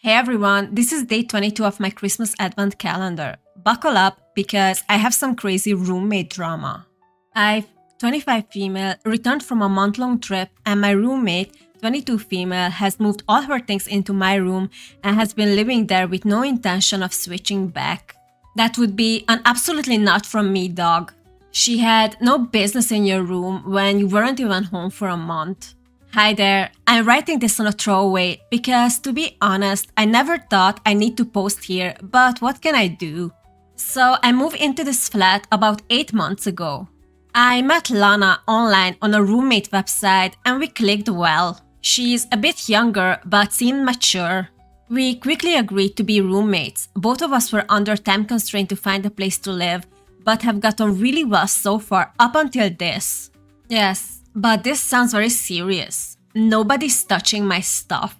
Hey everyone, this is day 22 of my Christmas Advent calendar. Buckle up because I have some crazy roommate drama. I've 25 female, returned from a month-long trip, and my roommate, 22 female, has moved all her things into my room and has been living there with no intention of switching back. That would be an absolutely not from me, dog. She had no business in your room when you weren't even home for a month. Hi there, I'm writing this on a throwaway because, to be honest, I never thought I need to post here, but what can I do? So I moved into this flat about 8 months ago. I met Lana online on a roommate website and we clicked well. She's a bit younger but seemed mature. We quickly agreed to be roommates. Both of us were under time constraint to find a place to live, but have gotten really well so far up until this. Yes, but this sounds very serious. Nobody's touching my stuff.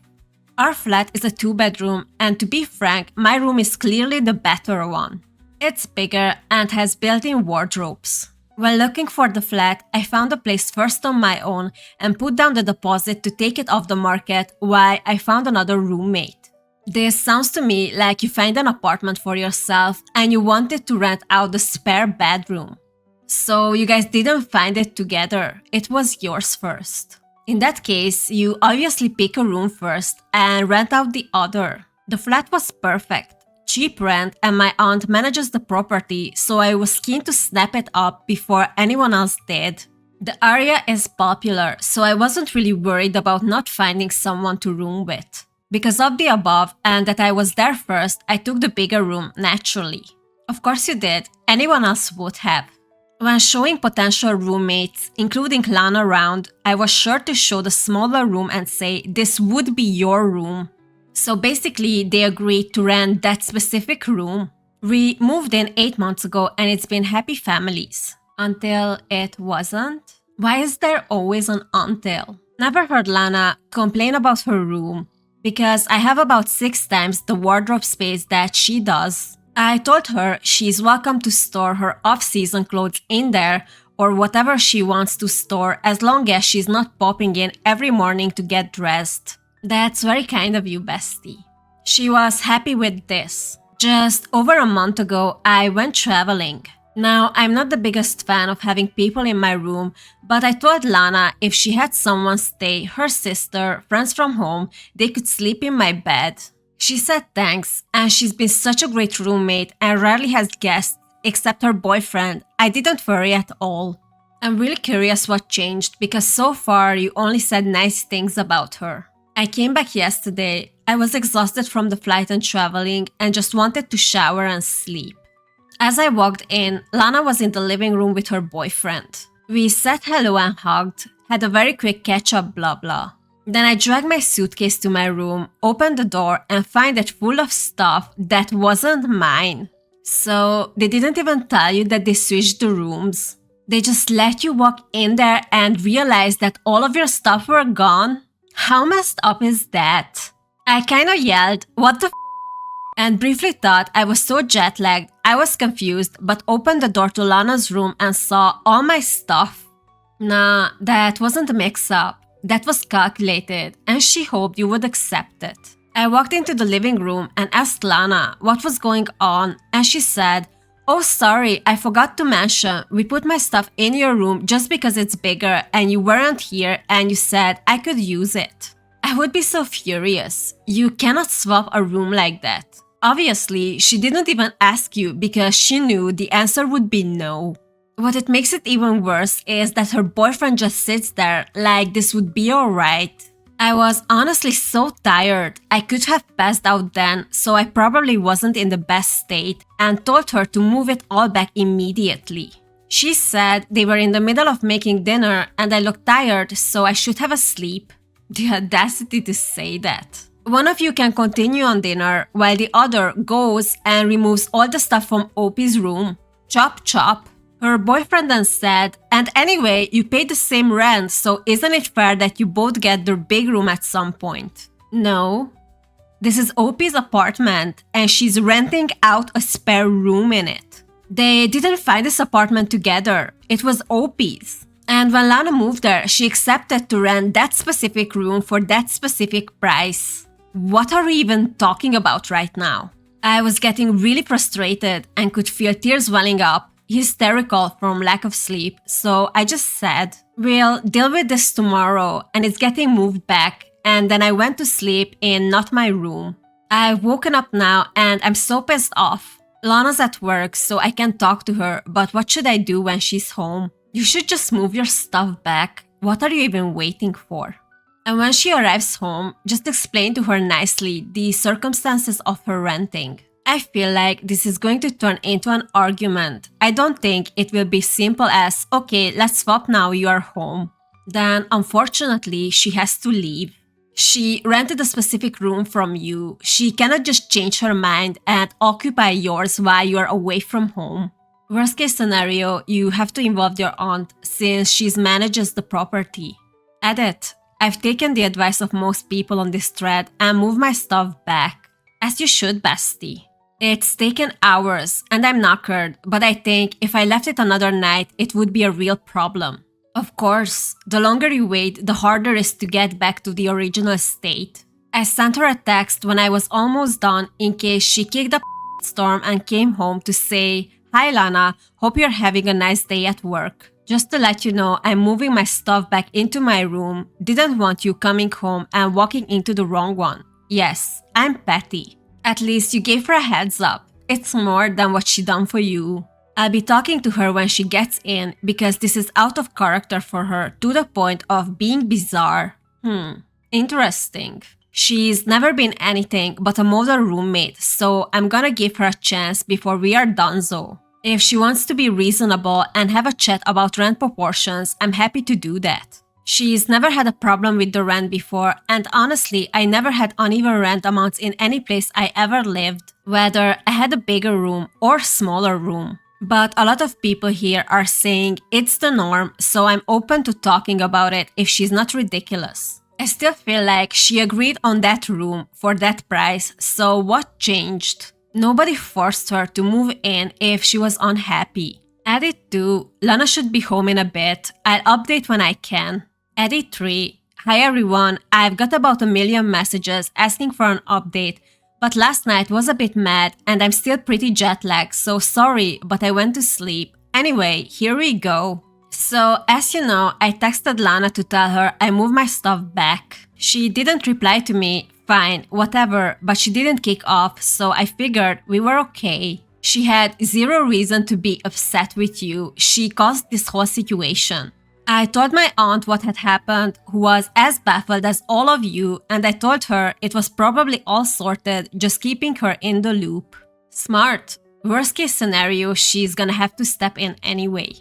Our flat is a 2-bedroom, and to be frank, my room is clearly the better one. It's bigger and has built-in wardrobes. While looking for the flat, I found a place first on my own and put down the deposit to take it off the market while I found another roommate. This sounds to me like you find an apartment for yourself and you wanted to rent out the spare bedroom. So you guys didn't find it together, it was yours first. In that case, you obviously pick a room first and rent out the other. The flat was perfect. Cheap rent, and my aunt manages the property, so I was keen to snap it up before anyone else did. The area is popular, so I wasn't really worried about not finding someone to room with. Because of the above and that I was there first, I took the bigger room naturally. Of course you did, anyone else would have. When showing potential roommates, including Lana around, I was sure to show the smaller room and say this would be your room. So basically, they agreed to rent that specific room. We moved in 8 months ago and it's been happy families. Until it wasn't? Why is there always an until? Never heard Lana complain about her room, because I have about 6 times the wardrobe space that she does. I told her she's welcome to store her off-season clothes in there or whatever she wants to store as long as she's not popping in every morning to get dressed. That's very kind of you, bestie. She was happy with this. Just over a month ago, I went traveling. Now, I'm not the biggest fan of having people in my room, but I told Lana if she had someone stay, her sister, friends from home, they could sleep in my bed. She said thanks, and she's been such a great roommate and rarely has guests except her boyfriend. I didn't worry at all. I'm really curious what changed because so far you only said nice things about her. I came back yesterday. I was exhausted from the flight and traveling and just wanted to shower and sleep. As I walked in, Lana was in the living room with her boyfriend. We said hello and hugged, had a very quick catch-up blah blah. Then I dragged my suitcase to my room, opened the door and find it full of stuff that wasn't mine. So they didn't even tell you that they switched the rooms. They just let you walk in there and realize that all of your stuff were gone? How messed up is that? I kinda yelled, "What the f***?" and briefly thought I was so jet-lagged I was confused, but opened the door to Lana's room and saw all my stuff. Nah, that wasn't a mix-up. That was calculated, and she hoped you would accept it. I walked into the living room and asked Lana what was going on, and she said, "Oh sorry, I forgot to mention, we put my stuff in your room just because it's bigger and you weren't here and you said I could use it." I would be so furious. You cannot swap a room like that. Obviously, she didn't even ask you because she knew the answer would be no. What it makes it even worse is that her boyfriend just sits there like this would be alright. I was honestly so tired, I could have passed out then, so I probably wasn't in the best state and told her to move it all back immediately. She said they were in the middle of making dinner and I looked tired, so I should have a sleep. The audacity to say that. One of you can continue on dinner while the other goes and removes all the stuff from Opie's room. Chop chop. Her boyfriend then said, "And anyway, you pay the same rent, so isn't it fair that you both get their big room at some point?" No. This is Opie's apartment, and she's renting out a spare room in it. They didn't find this apartment together. It was Opie's. And when Lana moved there, she accepted to rent that specific room for that specific price. what are we even talking about right now? I was getting really frustrated and could feel tears welling up, hysterical from lack of sleep, so I just said, we'll deal with this tomorrow, and it's getting moved back, and then I went to sleep in not my room. I've woken up now and I'm so pissed off. Lana's at work, so I can talk to her, but what should I do when she's home? You should just move your stuff back. What are you even waiting for? And when she arrives home, just explain to her nicely the circumstances of her renting. I feel like this is going to turn into an argument. I don't think it will be simple as, okay, let's swap now, you are home. Then, unfortunately, she has to leave. She rented a specific room from you. She cannot just change her mind and occupy yours while you're away from home. Worst case scenario, you have to involve your aunt since she manages the property. Edit. I've taken the advice of most people on this thread and moved my stuff back. As you should, bestie. It's taken hours and I'm knackered, but I think if I left it another night, it would be a real problem. Of course, the longer you wait, the harder it is to get back to the original state. I sent her a text when I was almost done in case she kicked up storm and came home to say, "Hi Lana, hope you're having a nice day at work. Just to let you know, I'm moving my stuff back into my room. Didn't want you coming home and walking into the wrong one. Yes, I'm petty. At least you gave her a heads up. It's more than what she done for you." I'll be talking to her when she gets in because this is out of character for her to the point of being bizarre. Interesting. She's never been anything but a model roommate, so I'm gonna give her a chance before we are donezo. If she wants to be reasonable and have a chat about rent proportions, I'm happy to do that. She's never had a problem with the rent before, and honestly, I never had uneven rent amounts in any place I ever lived, whether I had a bigger room or smaller room. But a lot of people here are saying it's the norm, so I'm open to talking about it if she's not ridiculous. I still feel like she agreed on that room for that price, so what changed? Nobody forced her to move in if she was unhappy. Edit 2, Lana should be home in a bit. I'll update when I can. Edit 3, hi everyone, I've got about 1 million messages asking for an update, but last night was a bit mad and I'm still pretty jet lagged, so sorry, but I went to sleep. Anyway, here we go. So, as you know, I texted Lana to tell her I moved my stuff back. She didn't reply to me. Fine, whatever, but she didn't kick off, so I figured we were okay. She had zero reason to be upset with you. She caused this whole situation. I told my aunt what had happened, who was as baffled as all of you, and I told her it was probably all sorted, just keeping her in the loop. Smart. Worst case scenario, she's gonna have to step in anyway.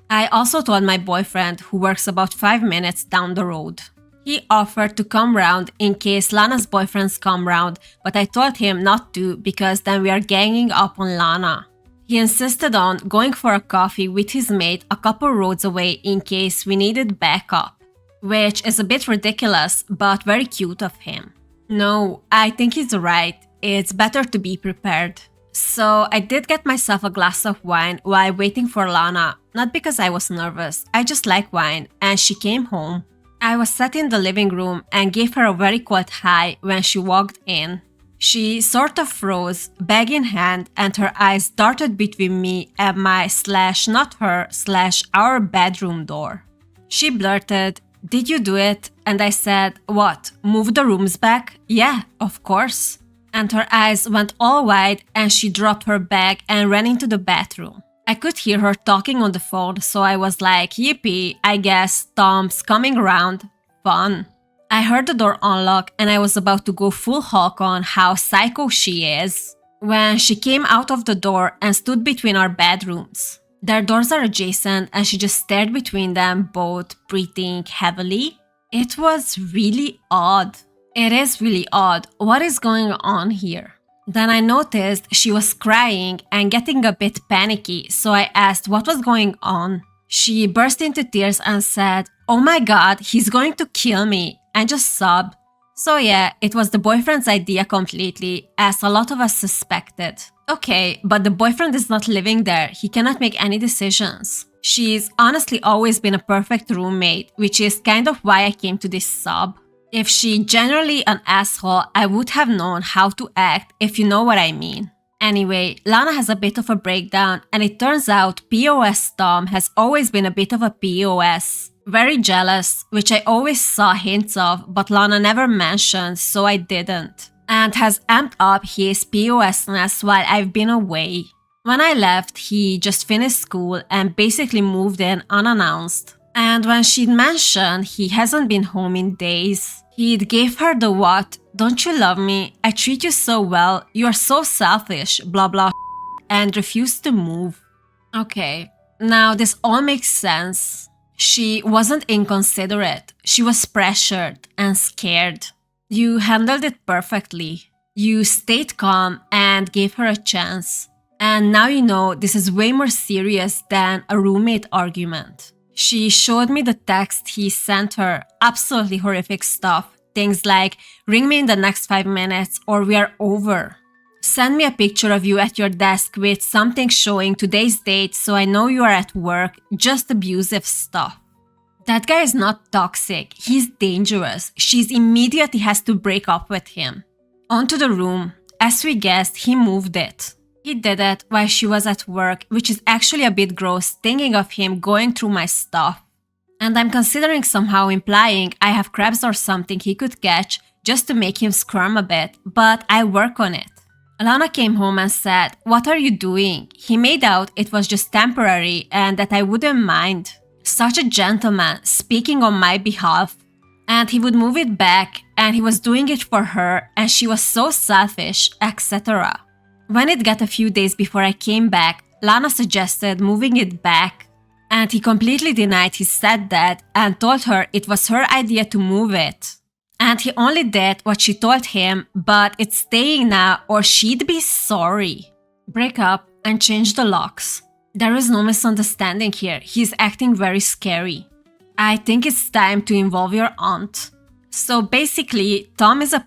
I also told my boyfriend, who works about 5 minutes down the road. He offered to come round in case Lana's boyfriends come round, but I told him not to because then we are ganging up on Lana. He insisted on going for a coffee with his mate a couple roads away in case we needed backup, which is a bit ridiculous but very cute of him. No, I think he's right. It's better to be prepared. So I did get myself a glass of wine while waiting for Lana, not because I was nervous, I just like wine, and she came home. I was sat in the living room and gave her a very cold hi when she walked in. She sort of froze, bag in hand, and her eyes darted between me and my /not her /our bedroom door. She blurted, "Did you do it?" And I said, "What, move the rooms back?" "Yeah, of course." And her eyes went all wide and she dropped her bag and ran into the bathroom. I could hear her talking on the phone, so I was like, yippee, I guess Tom's coming around. Fun. I heard the door unlock and I was about to go full Hulk on how psycho she is when she came out of the door and stood between our bedrooms. Their doors are adjacent and she just stared between them, both breathing heavily. It was really odd. It is really odd. What is going on here? Then I noticed she was crying and getting a bit panicky, so I asked what was going on. She burst into tears and said, "Oh my god, he's going to kill me," and just sobbed. So yeah, it was the boyfriend's idea completely, as a lot of us suspected. Okay, but the boyfriend is not living there, he cannot make any decisions. She's honestly always been a perfect roommate, which is kind of why I came to this sob. If she generally an asshole, I would have known how to act, if you know what I mean. Anyway, Lana has a bit of a breakdown, and it turns out POS Tom has always been a bit of a POS. Very jealous, which I always saw hints of, but Lana never mentioned, so I didn't. And has amped up his POSness while I've been away. When I left, he just finished school and basically moved in unannounced. And when she'd mentioned he hasn't been home in days, he'd gave her the what, don't you love me, I treat you so well, you are so selfish, blah blah, and refused to move. Okay, now this all makes sense. She wasn't inconsiderate, she was pressured and scared. You handled it perfectly. You stayed calm and gave her a chance. And now you know this is way more serious than a roommate argument. She showed me the text he sent her, absolutely horrific stuff. Things like, ring me in the next 5 minutes or we are over. Send me a picture of you at your desk with something showing today's date so I know you are at work, just abusive stuff. That guy is not toxic, he's dangerous. She immediately has to break up with him. Onto the room. As we guessed, he moved it. He did it while she was at work, which is actually a bit gross thinking of him going through my stuff. And I'm considering somehow implying I have crabs or something he could catch just to make him squirm a bit, but I'll work on it. Alana came home and said, what are you doing? He made out it was just temporary and that I wouldn't mind. Such a gentleman, speaking on my behalf. And he would move it back and he was doing it for her and she was so selfish, etc. When it got a few days before I came back, Lana suggested moving it back, and he completely denied he said that and told her it was her idea to move it. And he only did what she told him, but it's staying now or she'd be sorry. Break up and change the locks. There is no misunderstanding here, he's acting very scary. I think it's time to involve your aunt. So basically, Tom is a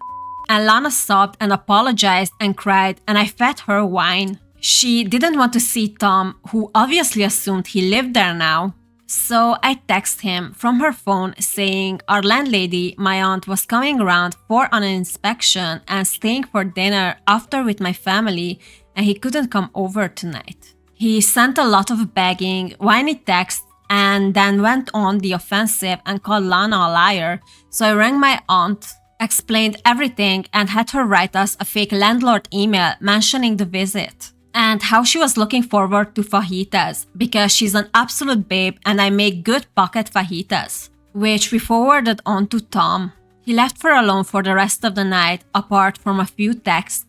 and Lana sobbed and apologized and cried and I fed her wine. She didn't want to see Tom, who obviously assumed he lived there now. So I texted him from her phone saying our landlady, my aunt, was coming around for an inspection and staying for dinner after with my family and he couldn't come over tonight. He sent a lot of begging, whiny texts and then went on the offensive and called Lana a liar, so I rang my aunt, explained everything and had her write us a fake landlord email mentioning the visit and how she was looking forward to fajitas because she's an absolute babe and I make good pocket fajitas, which we forwarded on to Tom. He left her alone for the rest of the night apart from a few texts.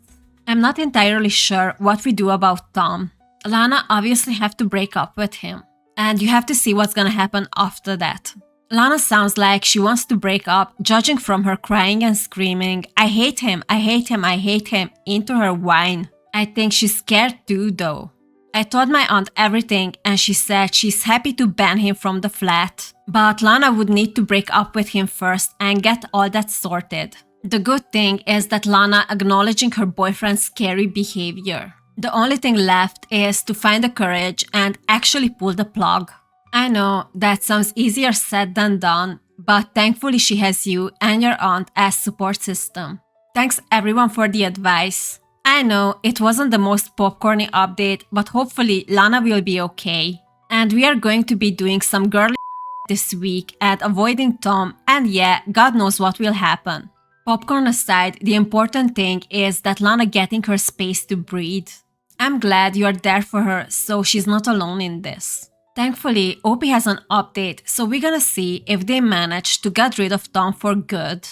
I'm not entirely sure what we do about Tom. Lana obviously have to break up with him and you have to see what's gonna happen after that. Lana sounds like she wants to break up, judging from her crying and screaming, I hate him, I hate him, I hate him, into her whine. I think she's scared too though. I told my aunt everything and she said she's happy to ban him from the flat. But Lana would need to break up with him first and get all that sorted. The good thing is that Lana acknowledging her boyfriend's scary behavior. The only thing left is to find the courage and actually pull the plug. I know that sounds easier said than done, but thankfully she has you and your aunt as support system. Thanks everyone for the advice. I know it wasn't the most popcorny update, but hopefully Lana will be okay. And we are going to be doing some girly this week and avoiding Tom, and yeah, God knows what will happen. Popcorn aside, the important thing is that Lana getting her space to breathe. I'm glad you are there for her, so she's not alone in this. Thankfully, OP has an update, so we're gonna see if they manage to get rid of Tom for good.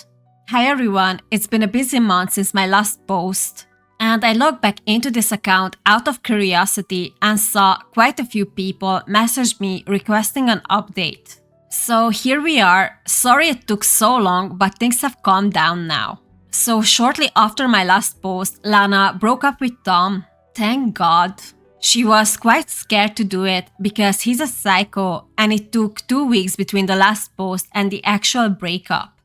Hi everyone, it's been a busy month since my last post, and I logged back into this account out of curiosity and saw quite a few people message me requesting an update. So here we are. Sorry it took so long, but things have calmed down now. So shortly after my last post, Lana broke up with Tom. Thank God. She was quite scared to do it because he's a psycho and it took 2 weeks between the last post and the actual breakup.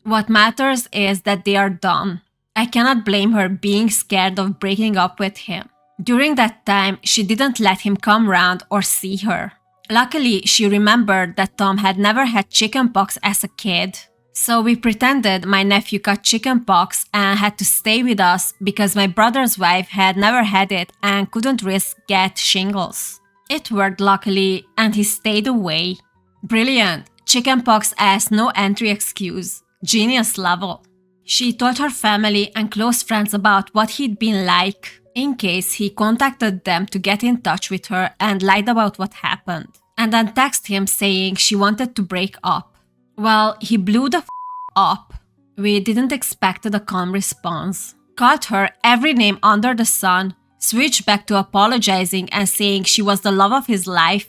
What matters is that they are done. I cannot blame her being scared of breaking up with him. During that time, she didn't let him come round or see her. Luckily, she remembered that Tom had never had chickenpox as a kid. So we pretended my nephew got chickenpox and had to stay with us because my brother's wife had never had it and couldn't risk get shingles. It worked luckily and he stayed away. Brilliant. Chickenpox as no entry excuse. Genius level. She told her family and close friends about what he'd been like in case he contacted them to get in touch with her and lied about what happened. And then texted him saying she wanted to break up. Well, he blew the up. We didn't expect a calm response. Called her every name under the sun, switched back to apologizing and saying she was the love of his life,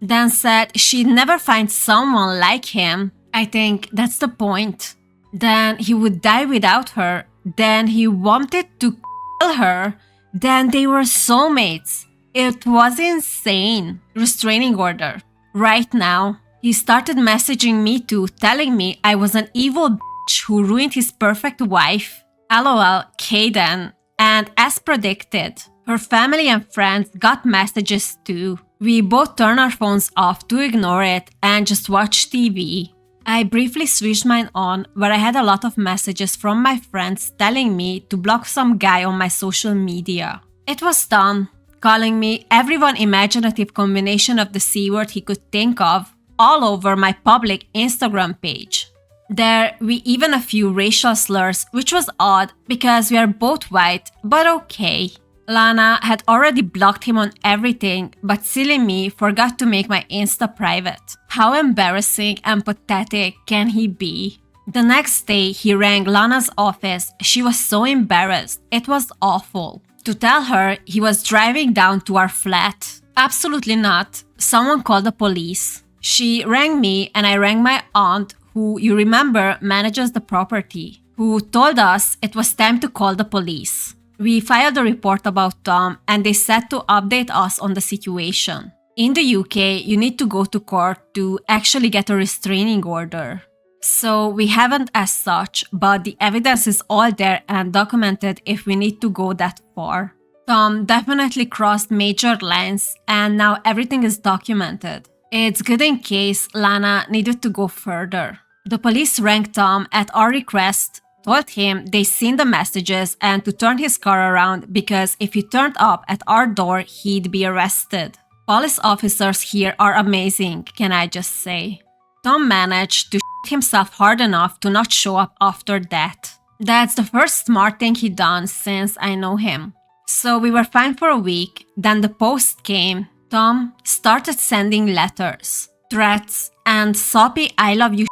then said she'd never find someone like him. I think that's the point. Then he would die without her. Then he wanted to kill her. Then they were soulmates. It was insane. Restraining order. Right now. He started messaging me too, telling me I was an evil bitch who ruined his perfect wife. LOL, Kaden. And as predicted, her family and friends got messages too. We both turned our phones off to ignore it and just watch TV. I briefly switched mine on, where I had a lot of messages from my friends telling me to block some guy on my social media. It was Tom, calling me every one imaginative combination of the C word he could think of, all over my public Instagram page. There we even a few racial slurs, which was odd because we are both white, but okay. Lana had already blocked him on everything, but silly me forgot to make my Insta private. How embarrassing and pathetic can he be? The next day he rang Lana's office. She was so embarrassed. It was awful. To tell her he was driving down to our flat. Absolutely not. Someone called the police. She rang me and I rang my aunt, who you remember manages the property, who told us it was time to call the police. We filed a report about Tom and they said to update us on the situation. In the UK, you need to go to court to actually get a restraining order. So we haven't as such, but the evidence is all there and documented if we need to go that far. Tom definitely crossed major lines and now everything is documented. It's good in case Lana needed to go further. The police rang Tom at our request, told him they seen the messages and to turn his car around because if he turned up at our door, he'd be arrested. Police officers here are amazing, can I just say. Tom managed to shit himself hard enough to not show up after that. That's the first smart thing he done since I know him. So we were fine for a week, then the post came. Tom started sending letters, threats, and soppy I love you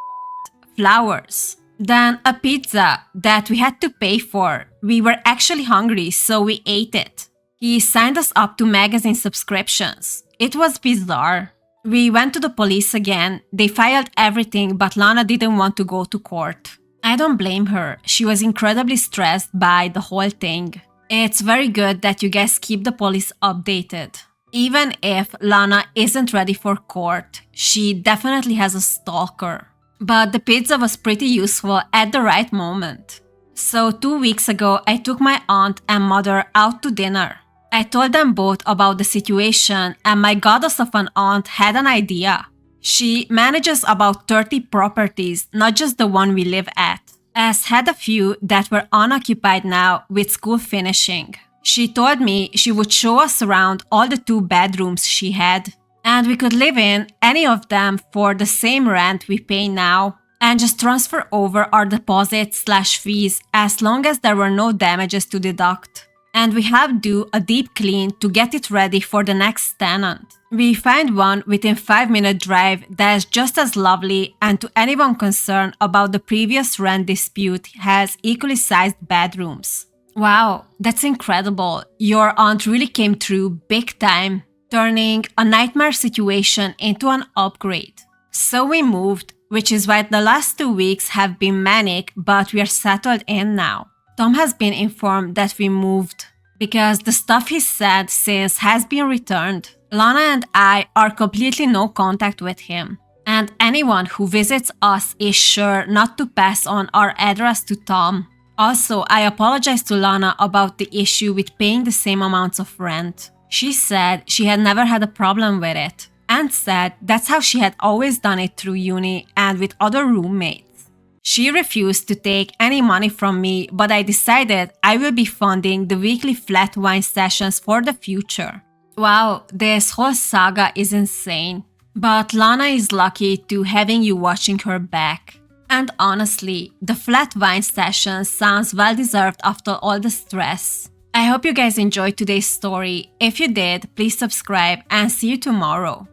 flowers. Then a pizza that we had to pay for. We were actually hungry, so we ate it. He signed us up to magazine subscriptions. It was bizarre. We went to the police again. They filed everything, but Lana didn't want to go to court. I don't blame her. She was incredibly stressed by the whole thing. It's very good that you guys keep the police updated. Even if Lana isn't ready for court, she definitely has a stalker. But the pizza was pretty useful at the right moment. So 2 weeks ago, I took my aunt and mother out to dinner. I told them both about the situation and my goddess of an aunt had an idea. She manages about 30 properties, not just the one we live at, as had a few that were unoccupied now with school finishing. She told me she would show us around all the 2 bedrooms she had, and we could live in any of them for the same rent we pay now, and just transfer over our deposits/fees as long as there were no damages to deduct. And we have do a deep clean to get it ready for the next tenant. We find one within 5-minute drive that is just as lovely and to anyone concerned about the previous rent dispute has equally sized bedrooms. Wow, that's incredible. Your aunt really came through big time, turning a nightmare situation into an upgrade. So we moved, which is why the last 2 weeks have been manic, but we are settled in now. Tom has been informed that we moved because the stuff he said since has been returned. Lana and I are completely no contact with him, and anyone who visits us is sure not to pass on our address to Tom. Also, I apologized to Lana about the issue with paying the same amounts of rent. She said she had never had a problem with it, and said that's how she had always done it through uni and with other roommates. She refused to take any money from me, but I decided I will be funding the weekly flat wine sessions for the future. Wow, this whole saga is insane. But Lana is lucky to having you watching her back. And honestly, the flat wine session sounds well deserved after all the stress. I hope you guys enjoyed today's story. If you did, please subscribe and see you tomorrow.